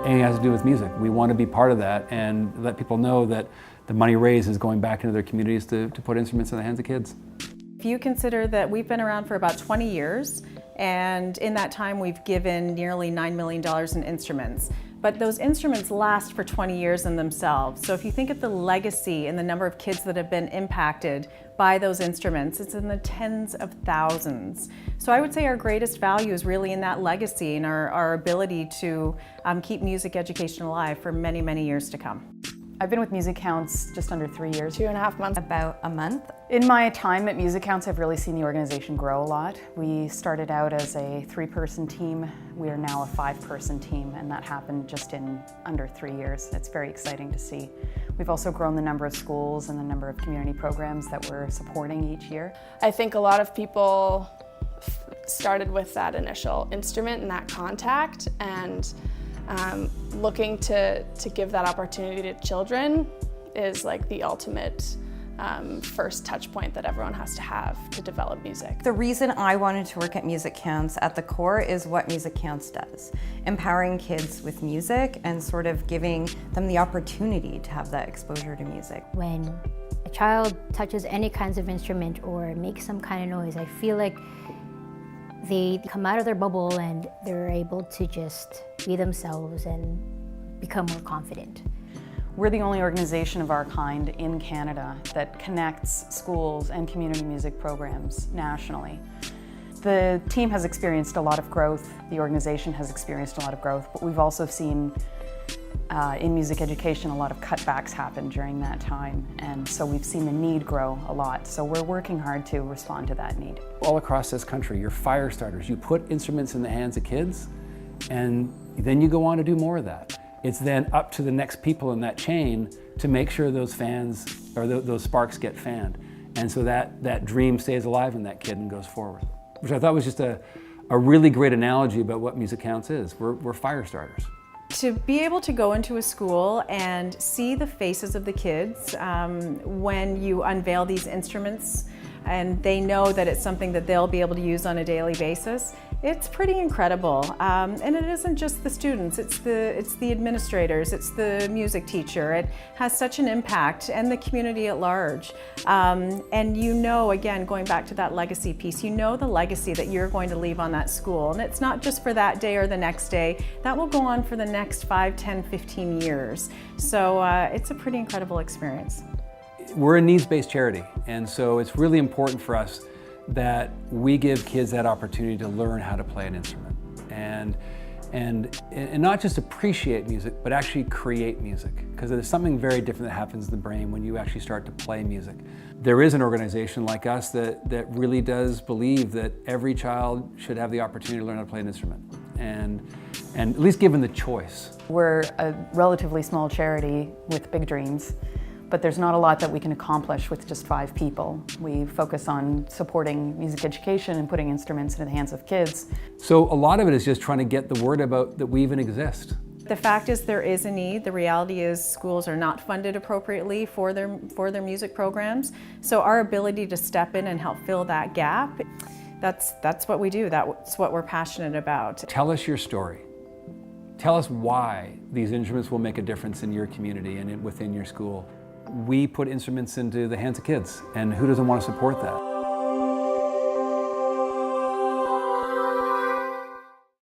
anything that has to do with music. We want to be part of that and let people know that the money raised is going back into their communities to put instruments in the hands of kids. If you consider that we've been around for about 20 years, and in that time we've given nearly $9 million in instruments. But those instruments last for 20 years in themselves. So if you think of the legacy and the number of kids that have been impacted by those instruments, it's in the tens of thousands. So I would say our greatest value is really in that legacy and our ability to keep music education alive for many, many years to come. I've been with MusiCounts just under 3 years. 2.5 months. About a month. In my time at MusiCounts, I've really seen the organization grow a lot. We started out as a 3-person team. We are now a 5-person team, and that happened just in under 3 years. It's very exciting to see. We've also grown the number of schools and the number of community programs that we're supporting each year. I think a lot of people started with that initial instrument and that contact, and looking to give that opportunity to children is like the ultimate first touch point that everyone has to have to develop music. The reason I wanted to work at MusiCounts at the core is what MusiCounts does. Empowering kids with music and sort of giving them the opportunity to have that exposure to music. When a child touches any kinds of instrument or makes some kind of noise, I feel like they come out of their bubble and they're able to just be themselves and become more confident. We're the only organization of our kind in Canada that connects schools and community music programs nationally. The team has experienced a lot of growth, the organization has experienced a lot of growth, but we've also seen in music education a lot of cutbacks happen during that time, and so we've seen the need grow a lot. So we're working hard to respond to that need. All across this country, you're fire starters. You put instruments in the hands of kids, and then you go on to do more of that. It's then up to the next people in that chain to make sure those fans, or those sparks get fanned. And so that dream stays alive in that kid and goes forward. Which I thought was just a really great analogy about what MusiCounts is. We're fire starters. To be able to go into a school and see the faces of the kids when you unveil these instruments and they know that it's something that they'll be able to use on a daily basis, it's pretty incredible. And it isn't just the students, it's the administrators, it's the music teacher. It has such an impact, and the community at large. And you know, again, going back to that legacy piece, you know the legacy that you're going to leave on that school. And it's not just for that day or the next day, that will go on for the next 5, 10, 15 years. So it's a pretty incredible experience. We're a needs-based charity, and so it's really important for us that we give kids that opportunity to learn how to play an instrument and not just appreciate music, but actually create music, because there's something very different that happens in the brain when you actually start to play music. There is an organization like us that really does believe that every child should have the opportunity to learn how to play an instrument, and at least given the choice. We're a relatively small charity with big dreams, but there's not a lot that we can accomplish with just 5 people. We focus on supporting music education and putting instruments into the hands of kids. So a lot of it is just trying to get the word about that we even exist. The fact is there is a need. The reality is schools are not funded appropriately for their music programs. So our ability to step in and help fill that gap, that's what we do. That's what we're passionate about. Tell us your story. Tell us why these instruments will make a difference in your community and within your school. We put instruments into the hands of kids, and who doesn't want to support that?